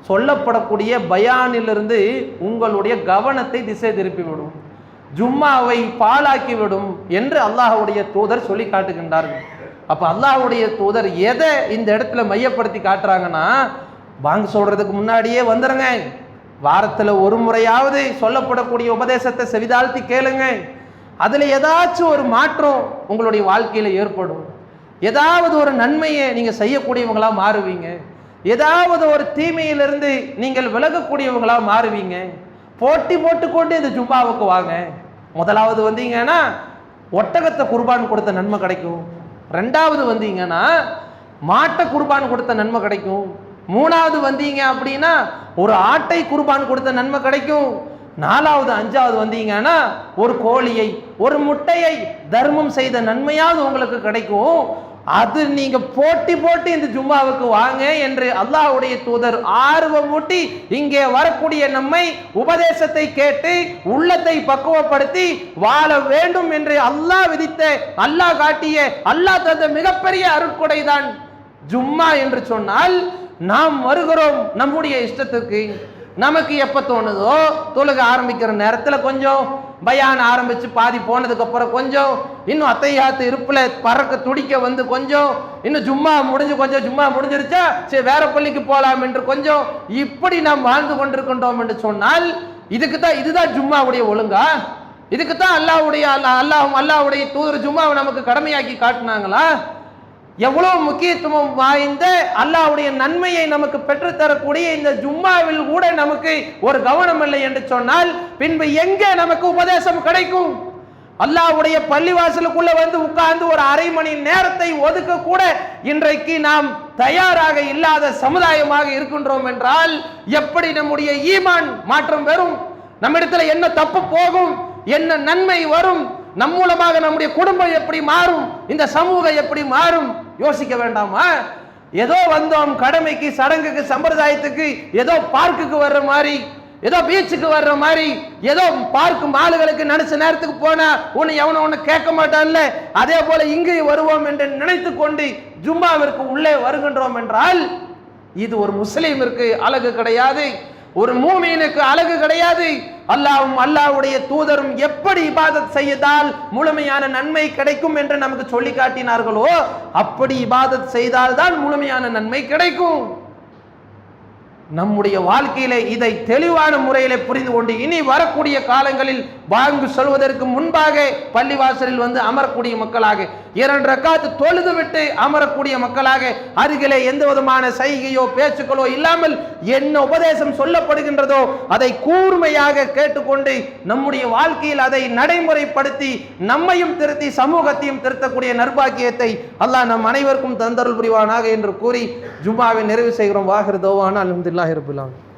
சொல்லப்படக்கூடிய பயானிலிருந்து உங்களுடைய கவனத்தை திசை திருப்பிவிடும், ஜும்மாவை பாழாக்கிவிடும் என்று அல்லாஹ்வுடைய தூதர் சொல்லி காட்டுகின்றார்கள். அப்போ அல்லாஹ்வுடைய தூதர் எதை இந்த இடத்துல மையப்படுத்தி காட்டுறாங்கன்னா, பாங்கு சொல்றதுக்கு முன்னாடியே வந்துடுங்க, வாரத்தில் ஒரு முறையாவது சொல்லப்படக்கூடிய உபதேசத்தை செவிதாழ்த்தி கேளுங்க, அதில் ஏதாச்சும் ஒரு மாற்றம் உங்களுடைய வாழ்க்கையில் ஏற்படும், ஏதாவது ஒரு நன்மையை நீங்கள் செய்யக்கூடியவங்களாக மாறுவீங்க, ஏதாவது ஒரு தீமையிலிருந்து நீங்கள் விலகக்கூடியவங்களாக மாறுவீங்க. போட்டி போட்டுக்கொண்டு இந்த ஜும்மாவுக்கு வாங்க. முதலாவது வந்தீங்கன்னா ஒட்டகத்தை குர்பான் கொடுத்த நன்மை கிடைக்கும், ரெண்டாவது வந்தீங்கன்னா மாட்டை குர்பான் கொடுத்த நன்மை கிடைக்கும், மூணாவது வந்தீங்க அப்படின்னா ஒரு ஆட்டை குர்பான் கொடுத்த நன்மை கிடைக்கும், நாலாவது அஞ்சாவது வந்தீங்கன்னா ஒரு கோழியை ஒரு முட்டையை தர்மம் செய்த நன்மையாவது உங்களுக்கு கிடைக்கும். அது நீங்க போட்டி போட்டு இந்த ஜும்மாவுக்கு வாங்க என்று அல்லாஹ்வுடைய தூதர் ஆர்வமூட்டி இங்கே வரக்கூடிய நம்மை உபதேசத்தை கேட்டு உள்ளத்தை பக்குவப்படுத்தி வாழ வேண்டும் என்று அல்லாஹ் விதித்த, அல்லாஹ் காட்டிய, அல்லாஹ் தந்த மிகப்பெரிய அருட்கொடை தான் ஜும்மா என்று சொன்னால், நாம் வருகிறோம் நம்முடைய இஷ்டத்துக்கு, நமக்கு எப்போ தோணுதோ தொழுக ஆரம்பிக்கிற நேரத்தில் கொஞ்சம் பயான் ஆரம்பித்து பாதி போனதுக்கு அப்புறம் கொஞ்சம் இன்னும் அத்தையாத்து இருப்பில் பறக்க துடிக்க வந்து கொஞ்சம் இன்னும் ஜும்மா முடிஞ்சிருச்சா சரி வேற பள்ளிக்கு போகலாம் என்று கொஞ்சம் இப்படி நாம் வாழ்ந்து கொண்டிருக்கின்றோம் என்று சொன்னால் இதுதான் ஜும்மாவுடைய ஒழுங்கா? இதுக்குத்தான் அல்லாஹ்வுடைய தூதர் ஜும்மாவை நமக்கு கடமையாக்கி காட்டினாங்களா? எவ்வளவு முக்கியத்துவம் வாய்ந்த அல்லாஹ்வுடைய நன்மையை நமக்கு பெற்றுத்தரக்கூடிய இந்த ஜும்மாவில் கூட நமக்கு ஒரு கவனம் இல்லை என்று சொன்னால் பின்பு எங்கே நமக்கு உபதேசம் கிடைக்கும்? அல்லாஹ்வுடைய பள்ளிவாசலுக்குள்ள வந்து உட்கார்ந்து ஒரு அரை மணி நேரத்தை ஒதுக்க கூட இன்றைக்கு நாம் தயாராக இல்லாத சமுதாயமாக இருக்கின்றோம் என்றால் எப்படி நம்முடைய ஈமான் மாற்றம் பெறும்? நம்மிடத்துல என்ன தப்பு போகும், என்ன நன்மை வரும், நம் மூலமாக நம்முடைய குடும்பம் எப்படி மாறும், இந்த சமூகம் எப்படி மாறும்? யோசிக்க வேண்டாமா? ஏதோ வந்தோம் கடமைக்கு, சடங்குக்கு, சம்பிரதாயத்துக்கு, ஏதோ பார்க்குக்கு வர்ற மாதிரி, ஏதோ பீச்சுக்கு வர்ற மாதிரி, ஏதோ பார்க்கு மாலுகளுக்கு நினைச்ச நேரத்துக்கு போனா ஒன்னு கேட்க மாட்டான்ல, அதே போல இங்கே வருவோம் என்று நினைத்து கொண்டு ஜும்மாவிற்கு உள்ளே வருகின்றோம் என்றால் இது ஒரு முஸ்லிமிற்கு அழகு கிடையாது, ஒரு மூமினுக்கு அழகு கிடையாது. அல்லாஹ்வுடைய தூதரும் எப்படி இபாதத் செய்தால் முழுமையான நன்மை கிடைக்கும் என்று நமக்கு சொல்லி காட்டினார்களோ அப்படி இபாதத் செய்தால் தான் முழுமையான நன்மை கிடைக்கும். நம்முடைய வாழ்க்கையில இதை தெளிவான முறையில புரிந்து கொண்டு இனி வரக்கூடிய காலங்களில் பாங்கு சொல்வதற்கு முன்பாக பள்ளிவாசலில் வந்து அமரக்கூடிய மக்களாக, 2 ரக்காத் தொழுது விட்டு அமரக்கூடிய மக்களாக, அருகிலே எந்த விதமான சைகையோ பேச்சுக்களோ இல்லாமல் என்ன உபதேசம் சொல்லப்படுகின்றதோ அதை கூர்மையாக கேட்டுக்கொண்டு நம்முடைய வாழ்க்கையில் அதை நடைமுறைப்படுத்தி நம்மையும் திருத்தி சமூகத்தையும் திருத்தக்கூடிய நற்பாக்கியத்தை அல்லாஹ் நம் அனைவருக்கும் தந்தருள் புரிவானாக என்று கூறி ஜும்மாவை நிறைவு செய்கிறோம். வாஹிர் தௌவானா அல்ஹம்துலில்லாஹி ரப்பில் ஆலமீன்.